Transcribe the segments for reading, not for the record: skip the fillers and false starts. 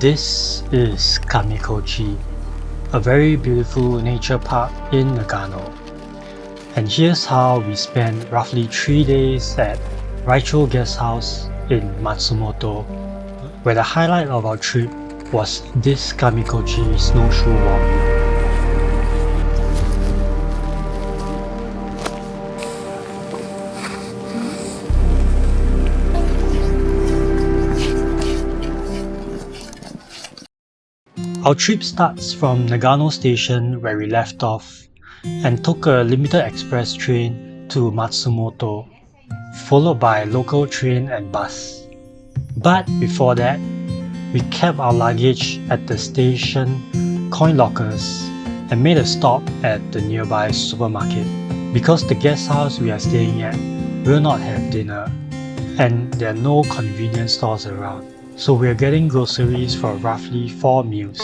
This is Kamikochi, a very beautiful nature park in Nagano. And here's how we spent roughly 3 days at Raicho Guesthouse in Matsumoto, where the highlight of our trip was this Kamikochi snowshoe walk. Our trip starts from Nagano Station where we left off and took a limited express train to Matsumoto, followed by a local train and bus. But before that, we kept our luggage at the station coin lockers and made a stop at the nearby supermarket because the guest house we are staying at will not have dinner and there are no convenience stores around. So we are getting groceries for roughly 4 meals.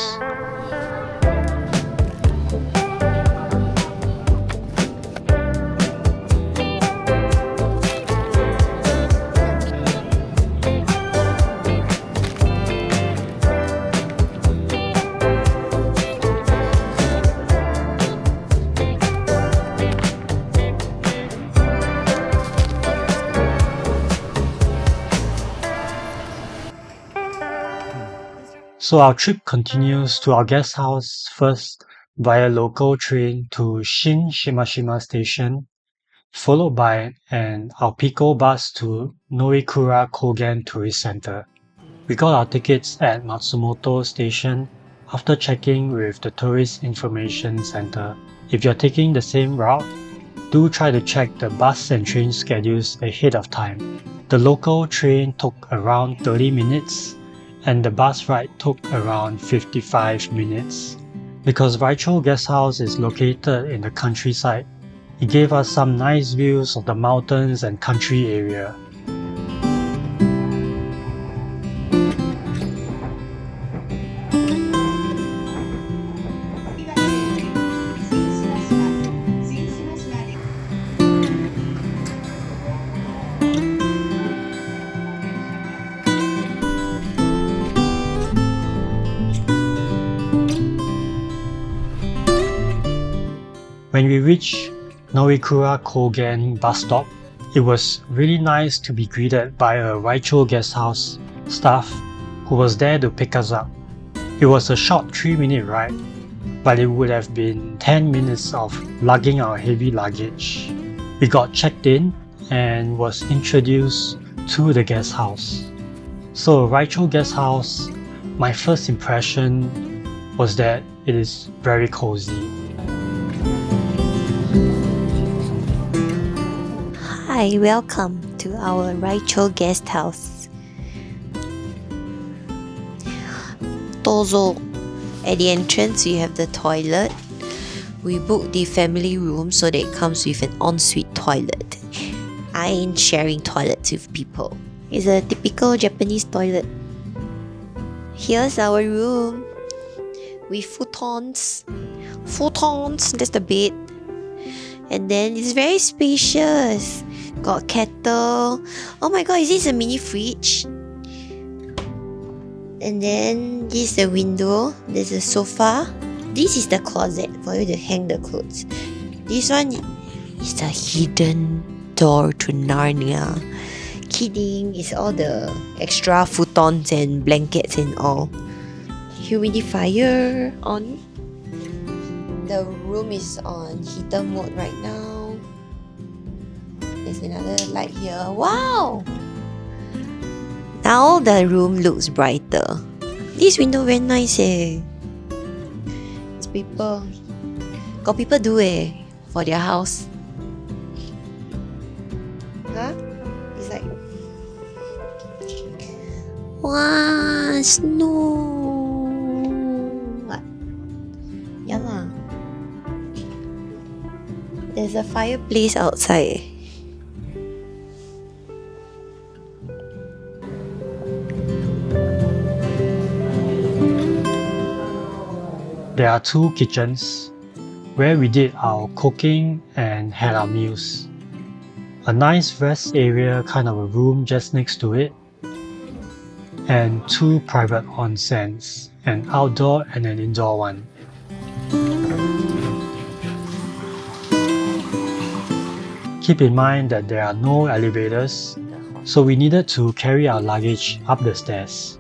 So our trip continues to our guest house first via local train to Shin Shimashima Station, followed by an Alpico bus to Noikura Kogen Tourist Center. We got our tickets at Matsumoto Station after checking with the Tourist Information Center. If you're taking the same route, do try to check the bus and train schedules ahead of time. The local train took around 30 minutes and the bus ride took around 55 minutes. Because Raicho Guesthouse is located in the countryside, it gave us some nice views of the mountains and country area. When we reached Noikura Kogen bus stop, it was really nice to be greeted by a Raicho Guesthouse staff who was there to pick us up. It was a short 3-minute ride, but it would have been 10 minutes of lugging our heavy luggage. We got checked in and was introduced to the guest house. So Raicho Guesthouse, my first impression was that it is very cozy. Hi, welcome to our Raicho Guesthouse. Tozo. At the entrance, we have the toilet. We booked the family room so that it comes with an ensuite toilet. I ain't sharing toilets with people. It's a typical Japanese toilet. Here's our room with futons. Futons, that's the bed. And then it's very spacious. Got kettle. Oh my god, is this a mini fridge? And then this is the window. There's a sofa. This is the closet for you to hang the clothes. This one is the hidden door to Narnia. Kidding, it's all the extra futons and blankets and all. Humidifier on. The room is on heater mode right now. There's another light here. Wow! Now the room looks brighter. This window very nice eh. It's people. Got people do eh for their house. Huh? It's like wow, snow. What? Yeah lah. There's a fireplace outside. There are 2 kitchens where we did our cooking and had our meals. A nice rest area, kind of a room just next to it. and 2 private onsens, an outdoor and an indoor one. Keep in mind that there are no elevators, so we needed to carry our luggage up the stairs.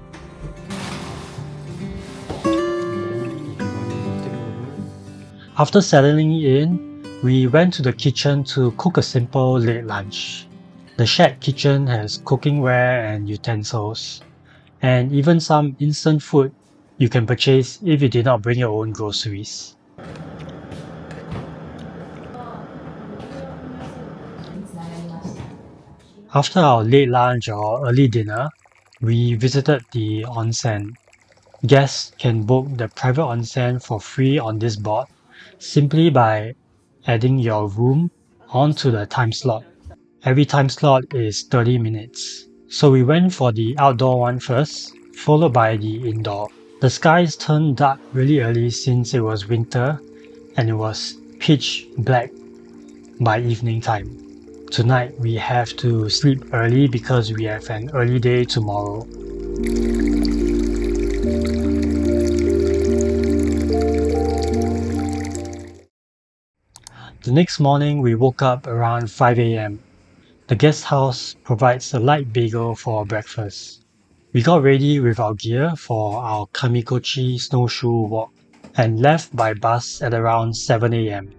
After settling in, we went to the kitchen to cook a simple late lunch. The shared kitchen has cookingware and utensils, and even some instant food you can purchase if you did not bring your own groceries. After our late lunch or early dinner, we visited the onsen. Guests can book the private onsen for free on this board simply by adding your room onto the time slot. Every time slot is 30 minutes. So we went for the outdoor one first, followed by the indoor. The skies turned dark really early since it was winter and it was pitch black by evening time. Tonight we have to sleep early because we have an early day tomorrow. The next morning we woke up around 5 a.m. The guest house provides a light bagel for breakfast. We got ready with our gear for our Kamikochi snowshoe walk and left by bus at around 7 a.m.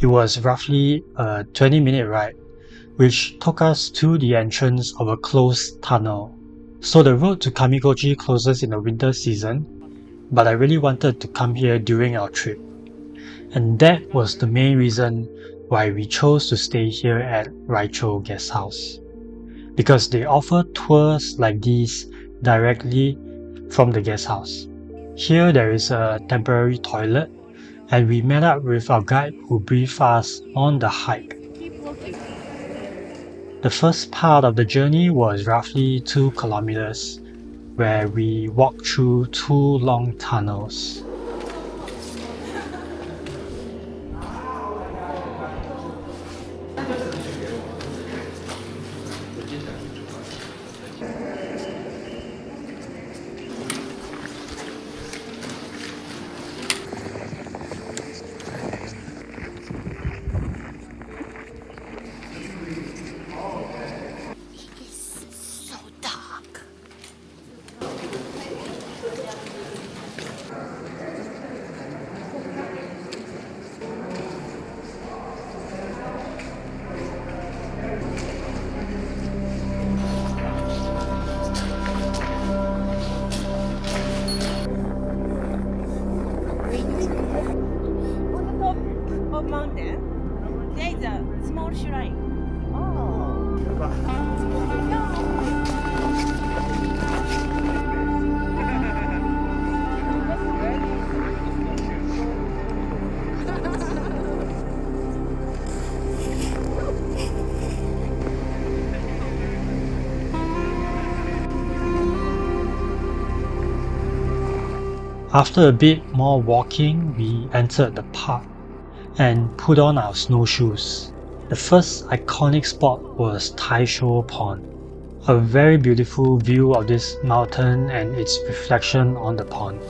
It was roughly a 20-minute ride, which took us to the entrance of a closed tunnel. So the road to Kamikochi closes in the winter season, but I really wanted to come here during our trip. And that was the main reason why we chose to stay here at Raicho Guesthouse. Because they offer tours like these directly from the guest house. Here there is a temporary toilet, and we met up with our guide who briefed us on the hike. The first part of the journey was roughly 2 kilometers, where we walked through 2 long tunnels. Mountain, there is a small shrine. After a bit more walking, we entered the park and put on our snowshoes. The first iconic spot was Taisho Pond, a very beautiful view of this mountain and its reflection on the pond.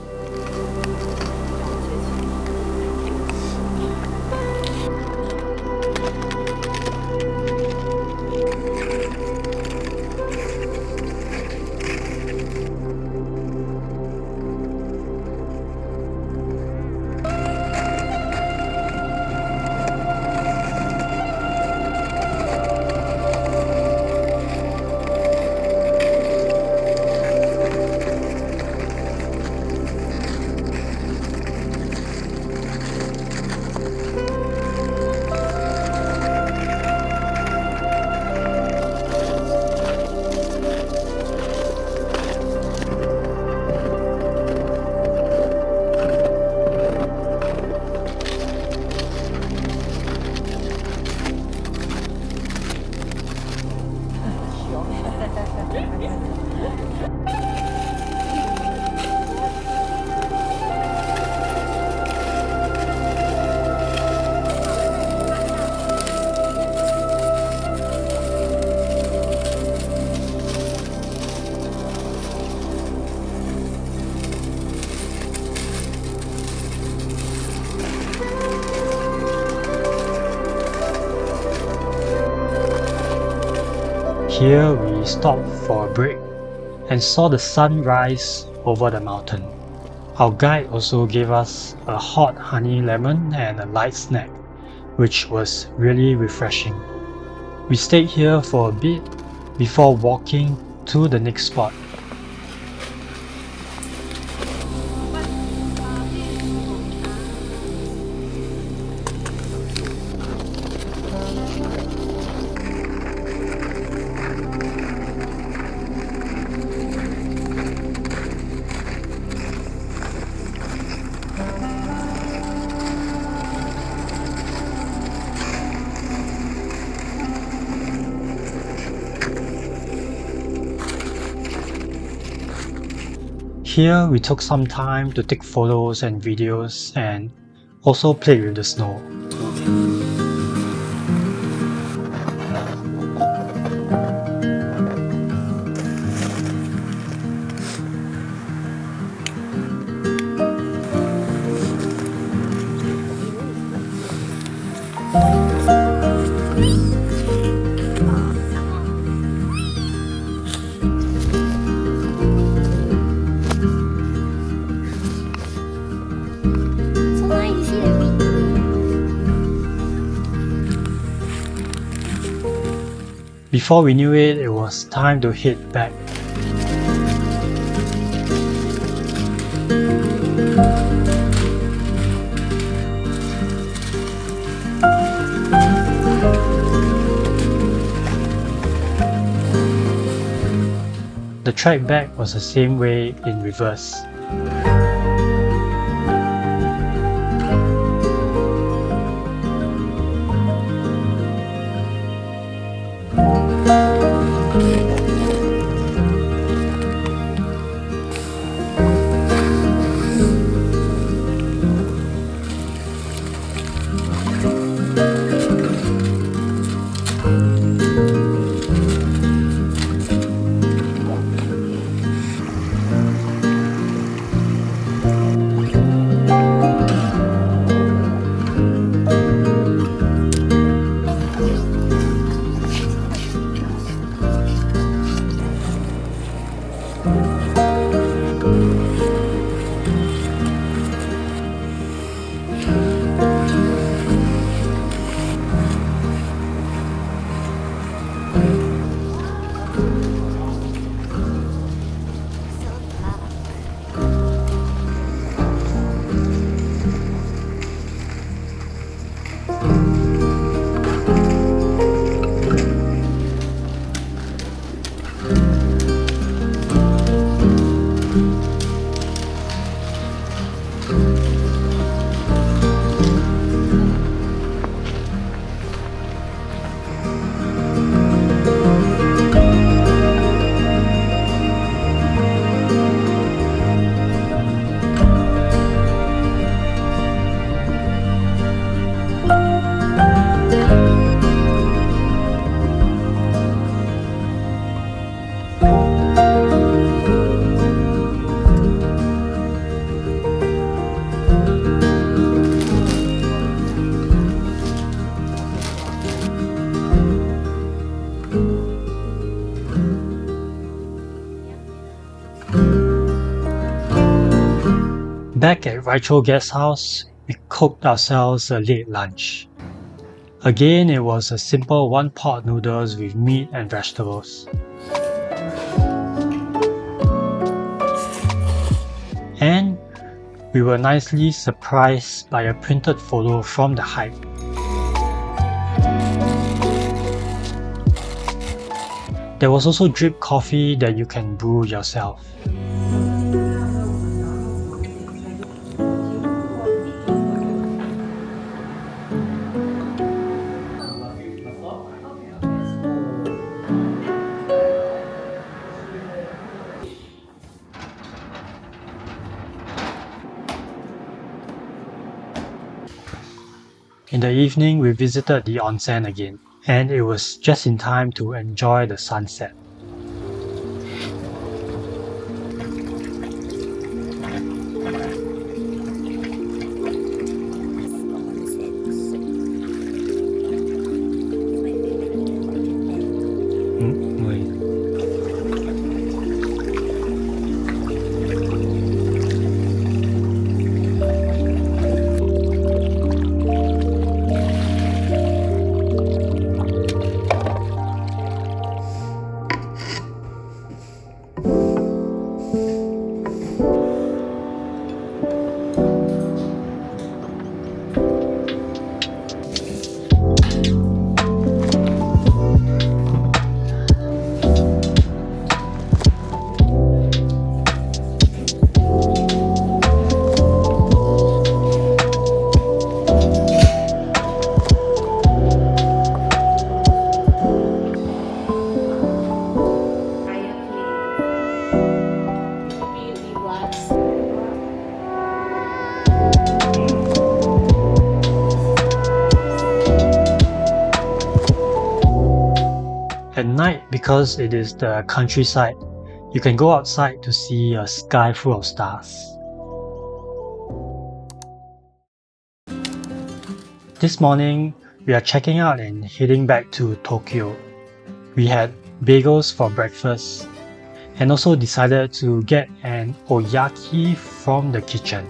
Here we stopped for a break and saw the sun rise over the mountain. Our guide also gave us a hot honey lemon and a light snack, which was really refreshing. We stayed here for a bit before walking to the next spot. Here we took some time to take photos and videos and also played with the snow. Before we knew it, it was time to head back. The trek back was the same way in reverse. Back at Raicho Guesthouse, we cooked ourselves a late lunch. Again, it was a simple one-pot noodles with meat and vegetables. And we were nicely surprised by a printed photo from the hike. There was also drip coffee that you can brew yourself. In the evening, we visited the onsen again, and it was just in time to enjoy the sunset. night, because it is the countryside, you can go outside to see a sky full of stars. This morning, we are checking out and heading back to Tokyo. We had bagels for breakfast and also decided to get an oyaki from the kitchen.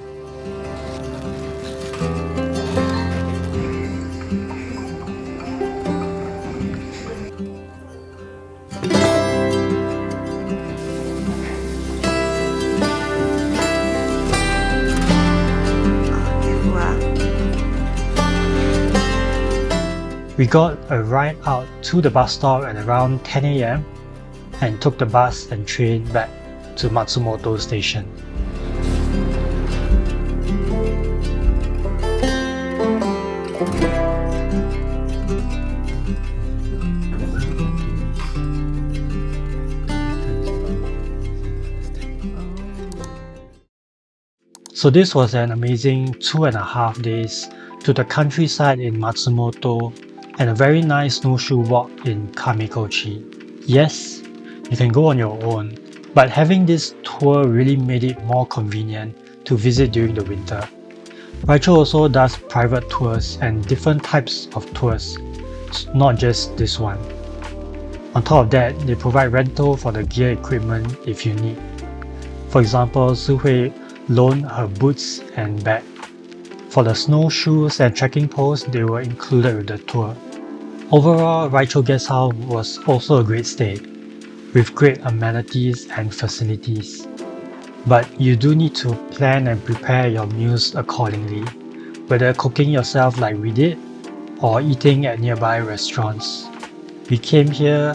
We got a ride out to the bus stop at around 10 AM and took the bus and train back to Matsumoto Station. So this was an amazing 2.5 days to the countryside in Matsumoto and a very nice snowshoe walk in Kamikochi. Yes, you can go on your own, but having this tour really made it more convenient to visit during the winter. Raicho also does private tours and different types of tours, not just this one. On top of that, they provide rental for the gear equipment if you need. For example, Suhui loaned her boots and bag. For the snowshoes and trekking poles, they were included with the tour. Overall, Raicho Guesthouse was also a great stay, with great amenities and facilities. But you do need to plan and prepare your meals accordingly, whether cooking yourself like we did, or eating at nearby restaurants. We came here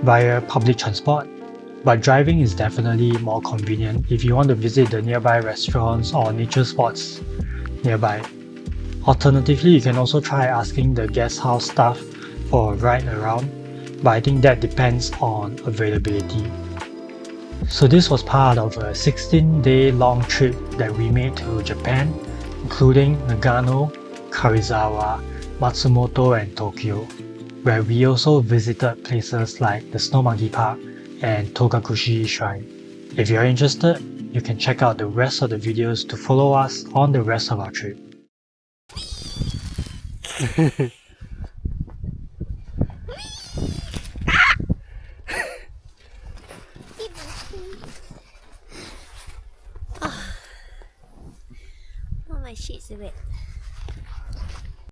via public transport, but driving is definitely more convenient if you want to visit the nearby restaurants or nature spots nearby. Alternatively, you can also try asking the guest house staff for a ride around, but I think that depends on availability. So this was part of a 16-day long trip that we made to Japan, including Nagano, Karizawa, Matsumoto and Tokyo, where we also visited places like the Snow Monkey Park and Togakushi Shrine. If you're interested, you can check out the rest of the videos to follow us on the rest of our trip. Oh, my sheets are wet.